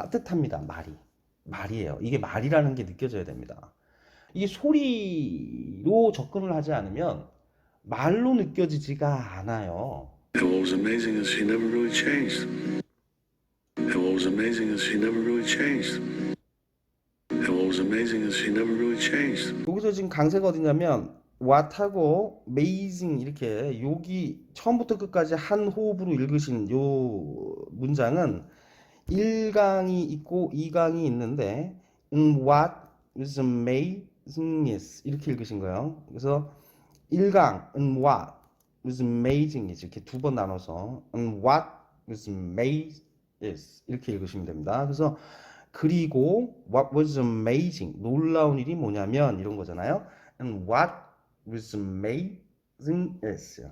따뜻합니다. 말이에요. 이게 말이라는 게 느껴져야 됩니다. 이게 소리로 접근을 하지 않으면 말로 느껴지지가 않아요. And what was amazing is she never really changed. And what was amazing is she never really changed. And what was amazing is she never really changed. 여기서 지금 강세가 어디냐면 what하고 amazing 이렇게 여기 처음부터 끝까지 한 호흡으로 읽으신 요 문장은 1강이 있고 2강이 있는데 what is amazing is 이렇게 읽으신 거예요. 그래서 1강 what is amazing is 이렇게 두 번 나눠서 what is amazing is 이렇게 읽으시면 됩니다. 그래서 그리고 what was amazing 놀라운 일이 뭐냐면 이런 거잖아요. And what was amazing is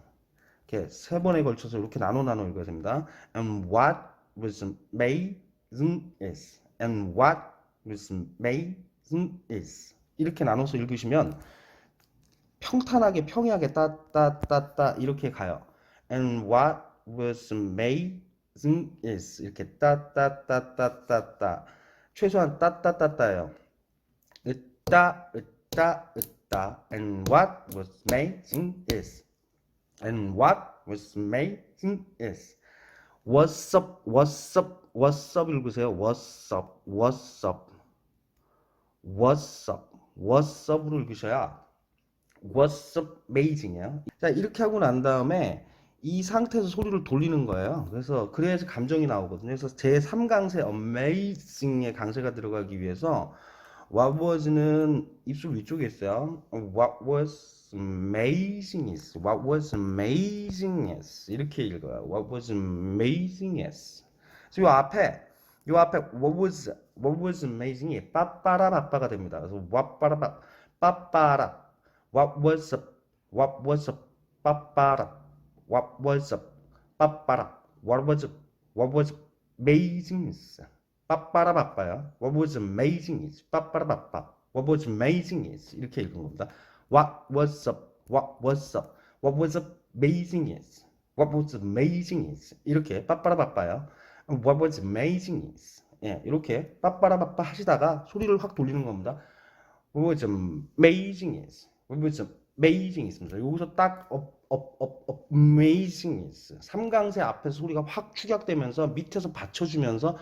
이렇게 세 번에 걸쳐서 이렇게 나눠 읽어야 됩니다. And what was amazing is and what was amazing is 이렇게 나눠서 읽으시면 평탄하게 평이하게 따따따따 이렇게 가요. And what was amazing is 이렇게 따따따따따따 최소한 따따따따예요. 으따 으따 으따 and what was amazing is and what was amazing is what's up what's up what's up 읽으세요. what's up what's up what's up what's up으로 읽으셔야 what's up amazing이에요. 자 이렇게 하고 난 다음에 이 상태에서 소리를 돌리는 거예요. 그래서 그래야지 감정이 나오거든요. 그래서 제 3강세 amazing의 강세가 들어가기 위해서 what was는 입술 위쪽에 있어요. what was amazing is what was amazing is 이렇게 읽어요. what was amazing is. 그래서 요 앞에 what was amazing이 빠빠라빠빠가 됩니다. 그래서 빠빠라빠 빠빠라 what was up 빠빠라 what was up 빠빠라 what was amazing is 빠빠라 바빠요. what was amazing is 빠빠라 바빠 what was amazing is 이렇게 읽은 겁니다. what was up what was amazing is what was amazing is 이렇게 빠빠라 바빠요. what was amazing is 예, 이렇게 빠빠라 바빠 하시다가 소리를 확 돌리는 겁니다. what was amazing is what was amazing 있습니다. 여기서 딱 amazing is 3강세 앞에서 소리가 확 축약되면서 밑에서 받쳐주면서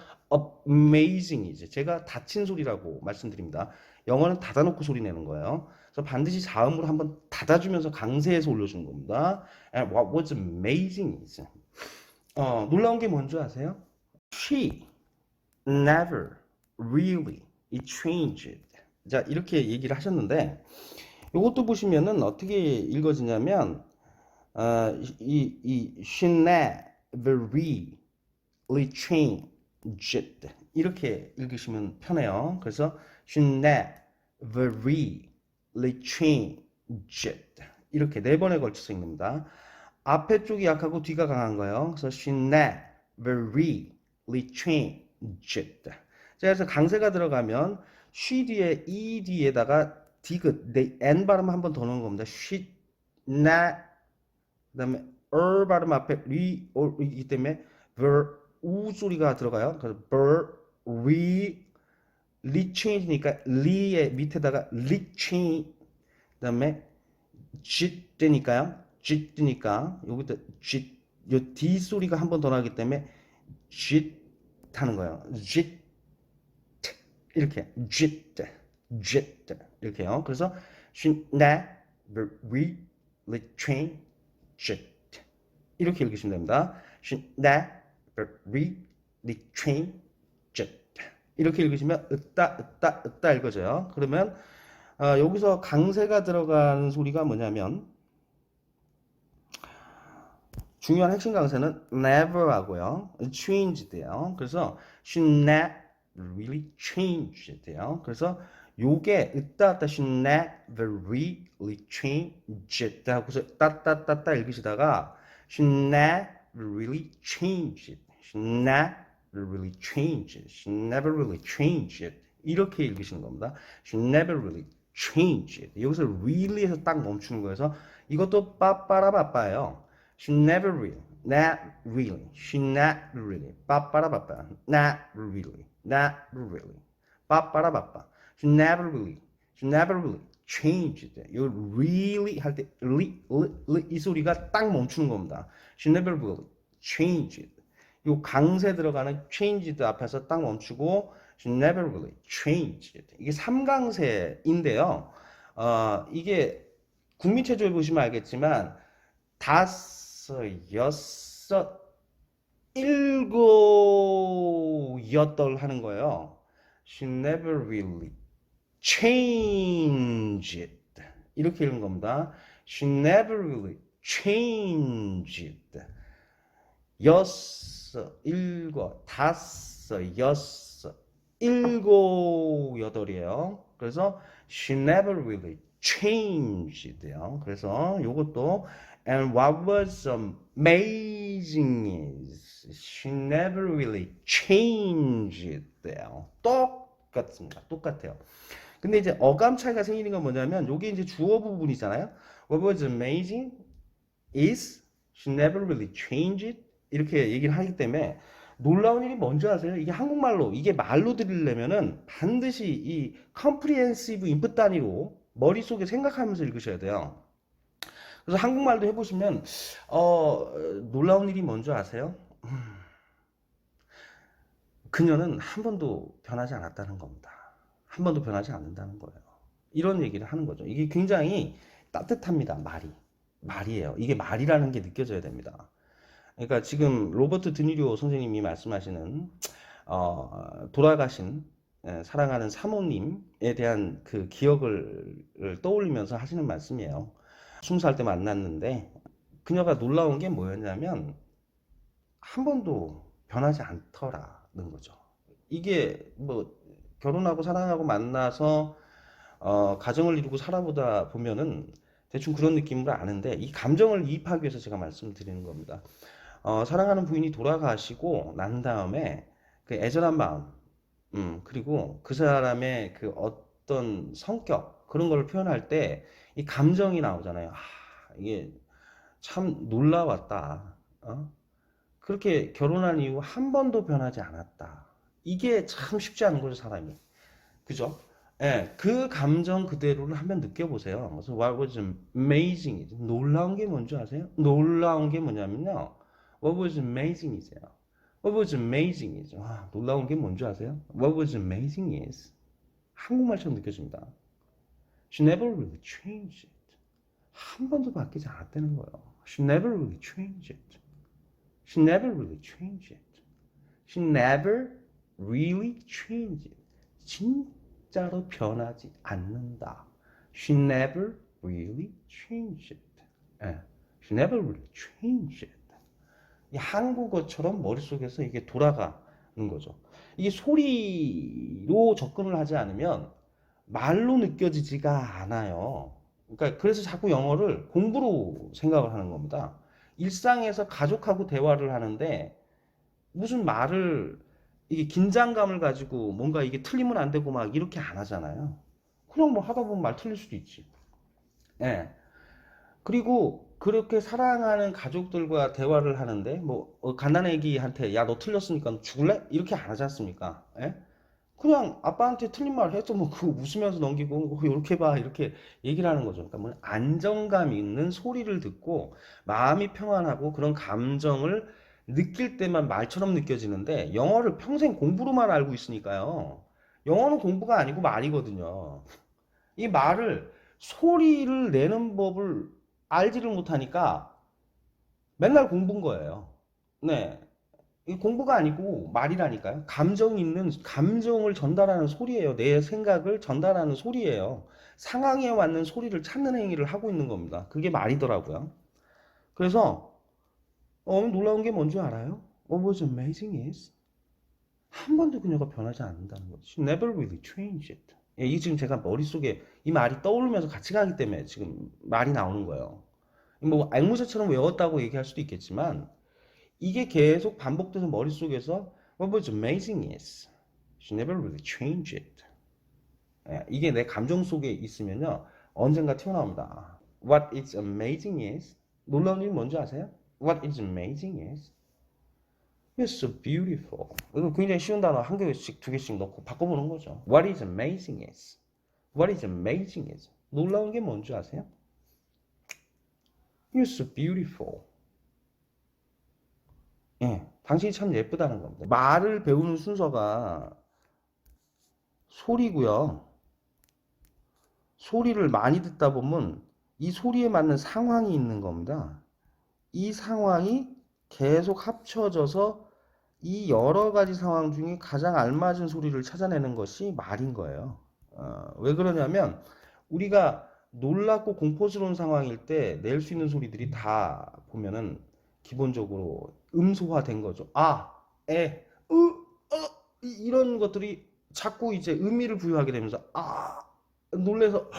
amazing is 제가 닫힌 소리라고 말씀드립니다. 영어는 닫아놓고 소리 내는 거예요. 그래서 반드시 자음으로 한번 닫아주면서 강세에서 올려주는 겁니다. And what was amazing is 놀라운 게 뭔지 아세요? She never really changed. 자 이렇게 얘기를 하셨는데 이것도 보시면은 어떻게 읽어지냐면 she never really changed 이렇게 읽으시면 편해요. 그래서 she never really changed 이렇게 네 번에 걸쳐서 읽습니다. 앞에 쪽이 약하고 뒤가 강한 거예요. 그래서 she never really changed. 자, 그래서 강세가 들어가면 she 뒤에 e 뒤에다가 디귿, n 발음 한 번 더 넣은 겁니다. she, na, 그 다음에 발음 앞에 이기 때문에 우 소리가 들어가요. 그래서 change니까 리의 밑에다가 change, 그 다음에 되니까요. 되니까 여기다 요 d 소리가 한 번 더 나기 때문에 하는 거예요. 이렇게 이렇게요. 그래서 she never really changed 이렇게 읽으시면 됩니다. she never really changed 이렇게 읽으시면 으따 읽어져요. 그러면 여기서 강세가 들어가는 소리가 뭐냐면 중요한 핵심 강세는 never 하고요. changed예요. 그래서 she never really changed예요. 그래서 요게 으따 she never really changed 하고서 따따따따 읽으시다가 she never really changed she never really changed she never really changed 이렇게 읽으시는 겁니다. she never really changed 여기서 really에서 딱 멈추는 거여서 이것도 빠빠라빠빠예요. she never really not really she not really 빠빠라빠빠 not really never really. 빠빠라빠빠. She never really changed. 요 really 할 때 이 소리가 딱 멈추는 겁니다. She never really changed. 요 강세 들어가는 changed 앞에서 딱 멈추고 she never really changed. 이게 삼강세인데요. 이게 국민체조에 보시면 알겠지만 다섯, 여섯, 일곱, 여덟 하는 거예요. She never really changed. 이렇게 읽는 겁니다. She never really changed. 여섯, 일곱, 다섯, 여섯, 일곱, 여덟이에요. 그래서 she never really changed요. 그래서 요것도 and what was amazing is she never really changed요. 똑같습니다. 똑같아요. 근데 이제 어감 차이가 생기는 건 뭐냐면 요게 이제 주어 부분이잖아요. What was amazing is she never really changed 이렇게 얘기를 하기 때문에 놀라운 일이 뭔지 아세요? 이게 한국말로 이게 말로 들으려면은 반드시 이 comprehensive input 단위로 머릿속에 생각하면서 읽으셔야 돼요. 그래서 한국말도 해보시면 놀라운 일이 뭔지 아세요? 그녀는 한 번도 변하지 않았다는 겁니다. 한 번도 변하지 않는다는 거예요. 이런 얘기를 하는 거죠. 이게 굉장히 따뜻합니다. 말이에요. 이게 말이라는 게 느껴져야 됩니다. 그러니까 지금 로버트 드니로 선생님이 말씀하시는 돌아가신 사랑하는 사모님에 대한 그 기억을 떠올리면서 하시는 말씀이에요. 20살 때 만났는데 그녀가 놀라운 게 뭐였냐면 한 번도 변하지 않더라는 거죠. 이게 뭐 결혼하고 사랑하고 만나서 가정을 이루고 살아보다 보면은 대충 그런 느낌으로 아는데 이 감정을 이입하기 위해서 제가 말씀드리는 겁니다. 사랑하는 부인이 돌아가시고 난 다음에 그 애절한 마음, 그리고 그 사람의 그 어떤 성격 그런 걸 표현할 때 이 감정이 나오잖아요. 이게 참 놀라웠다. 그렇게 결혼한 이후 한 번도 변하지 않았다. 이게 참 쉽지 않은 거죠, 사람이. 그죠? 예, 그 감정 그대로를 한번 느껴보세요. 그래서 what was amazing. 놀라운 게 뭔지 아세요? 놀라운 게 뭐냐면요. What was amazing is요. What was amazing is. 놀라운 게 뭔지 아세요? What was amazing is. 한국말처럼 느껴집니다. She never really changed. 한 번도 바뀌지 않았다는 거예요. She never really changed. She never really changed. She never really changed. 진짜로 변하지 않는다. She never really changed. She never really changed. 이 한국어처럼 머릿속에서 이게 돌아가는 거죠. 이게 소리로 접근을 하지 않으면 말로 느껴지지가 않아요. 그러니까 그래서 자꾸 영어를 공부로 생각을 하는 겁니다. 일상에서 가족하고 대화를 하는데 무슨 말을 이게 긴장감을 가지고 뭔가 이게 틀리면 안 되고 막 이렇게 안 하잖아요. 그냥 뭐 하다 보면 말 틀릴 수도 있지. 예. 그리고 그렇게 사랑하는 가족들과 대화를 하는데 뭐 갓난 애기한테 야 너 틀렸으니까 죽을래? 이렇게 안 하지 않습니까? 예? 그냥 아빠한테 틀린 말 해도 뭐 그거 웃으면서 넘기고 이렇게 봐 이렇게 얘기를 하는 거죠. 그러니까 뭐 안정감 있는 소리를 듣고 마음이 평안하고 그런 감정을 느낄 때만 말처럼 느껴지는데 영어를 평생 공부로만 알고 있으니까요. 영어는 공부가 아니고 말이거든요. 이 말을 소리를 내는 법을 알지를 못하니까 맨날 공부인 거예요. 네. 이 공부가 아니고 말이라니까요. 감정 있는, 감정을 전달하는 소리예요. 내 생각을 전달하는 소리예요. 상황에 맞는 소리를 찾는 행위를 하고 있는 겁니다. 그게 말이더라고요. 그래서, 놀라운 게 뭔지 알아요? What was amazing is, 한 번도 그녀가 변하지 않는다는 거죠. She never really changed. 예, 이게 지금 제가 머릿속에 이 말이 떠오르면서 같이 가기 때문에 지금 말이 나오는 거예요. 뭐, 앵무새처럼 외웠다고 얘기할 수도 있겠지만, 이게 계속 반복돼서 머릿속에서 What was amazing is she never really changed. 이게 내 감정 속에 있으면요 언젠가 튀어나옵니다. What is amazing is 놀라운 일이 뭔지 아세요? What is amazing is You're so beautiful. 이거 굉장히 쉬운 단어 한 개씩 두 개씩 넣고 바꿔보는 거죠. What is amazing is? What is amazing is? 놀라운 게 뭔지 아세요? You're so beautiful. 예, 당신이 참 예쁘다는 겁니다. 말을 배우는 순서가 소리고요. 소리를 많이 듣다 보면 이 소리에 맞는 상황이 있는 겁니다. 이 상황이 계속 합쳐져서 이 여러 가지 상황 중에 가장 알맞은 소리를 찾아내는 것이 말인 거예요. 왜 그러냐면 우리가 놀랍고 공포스러운 상황일 때 낼 수 있는 소리들이 다 보면은 기본적으로 음소화된 거죠. 아, 에, 이런 것들이 자꾸 이제 의미를 부여하게 되면서 놀래서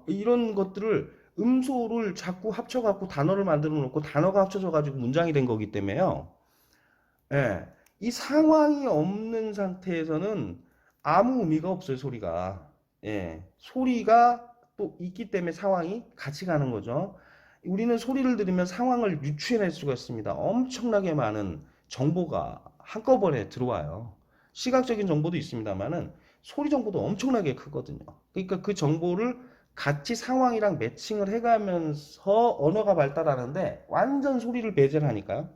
이런 것들을 음소를 자꾸 합쳐갖고 단어를 만들어 놓고 단어가 합쳐져 가지고 문장이 된 거기 때문에요. 예, 이 상황이 없는 상태에서는 아무 의미가 없어요, 소리가. 예, 소리가 또 있기 때문에 상황이 같이 가는 거죠. 우리는 소리를 들으면 상황을 유추해낼 수가 있습니다. 엄청나게 많은 정보가 한꺼번에 들어와요. 시각적인 정보도 있습니다만은 소리 정보도 엄청나게 크거든요. 그러니까 그 정보를 같이 상황이랑 매칭을 해가면서 언어가 발달하는데 완전 소리를 배제를 하니까요.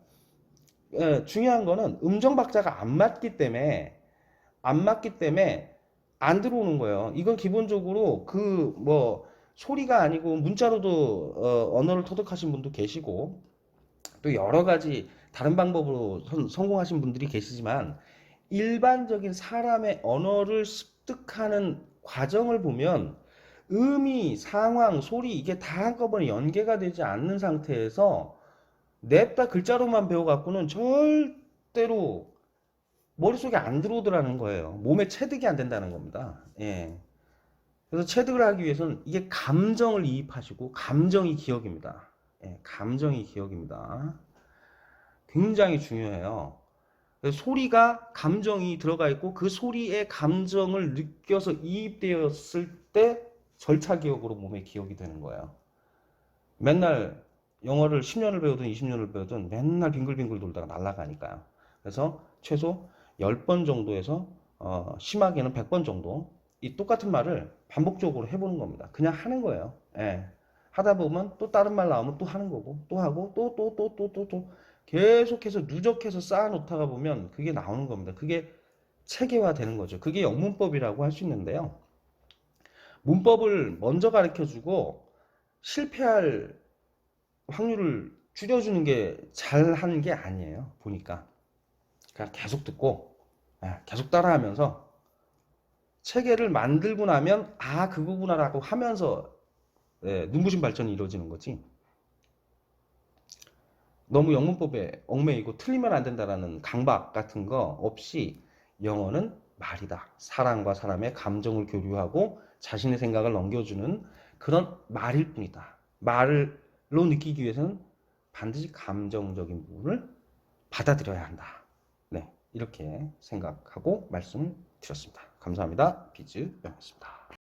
예, 중요한 거는 음정 박자가 안 맞기 때문에 안 들어오는 거예요. 이건 기본적으로 그 뭐 소리가 아니고 문자로도 언어를 터득하신 분도 계시고 또 여러 가지 다른 방법으로 성공하신 분들이 계시지만 일반적인 사람의 언어를 습득하는 과정을 보면 의미, 상황, 소리 이게 다 한꺼번에 연계가 되지 않는 상태에서 냅다 글자로만 배워갖고는 절대로 머릿속에 안 들어오더라는 거예요. 몸에 체득이 안 된다는 겁니다. 예. 그래서 체득을 하기 위해서는 이게 감정을 이입하시고 감정이 기억입니다. 예, 감정이 기억입니다. 굉장히 중요해요. 소리가 감정이 들어가 있고 그 소리에 감정을 느껴서 이입되었을 때 절차 기억으로 몸에 기억이 되는 거예요. 맨날 영어를 10년을 배우든 20년을 배우든 맨날 빙글빙글 돌다가 날아가니까요. 그래서 최소 10번 정도에서 심하게는 100번 정도 이 똑같은 말을 반복적으로 해보는 겁니다. 그냥 하는 거예요. 예. 하다 보면 또 다른 말 나오면 또 하는 거고 또 하고 또 계속해서 누적해서 쌓아놓다가 보면 그게 나오는 겁니다. 그게 체계화 되는 거죠. 그게 영문법이라고 할 수 있는데요. 문법을 먼저 가르쳐주고 실패할 확률을 줄여주는 게 잘하는 게 아니에요. 보니까. 그러니까 계속 듣고 계속 따라하면서 체계를 만들고 나면 그거구나라고 하면서 눈부신 발전이 이루어지는 거지. 너무 영문법에 얽매이고 틀리면 안 된다라는 강박 같은 거 없이 영어는 말이다. 사람과 사람의 감정을 교류하고 자신의 생각을 넘겨주는 그런 말일 뿐이다. 말로 느끼기 위해서는 반드시 감정적인 부분을 받아들여야 한다. 네, 이렇게 생각하고 말씀드렸습니다. 감사합니다. 비즈병이었습니다.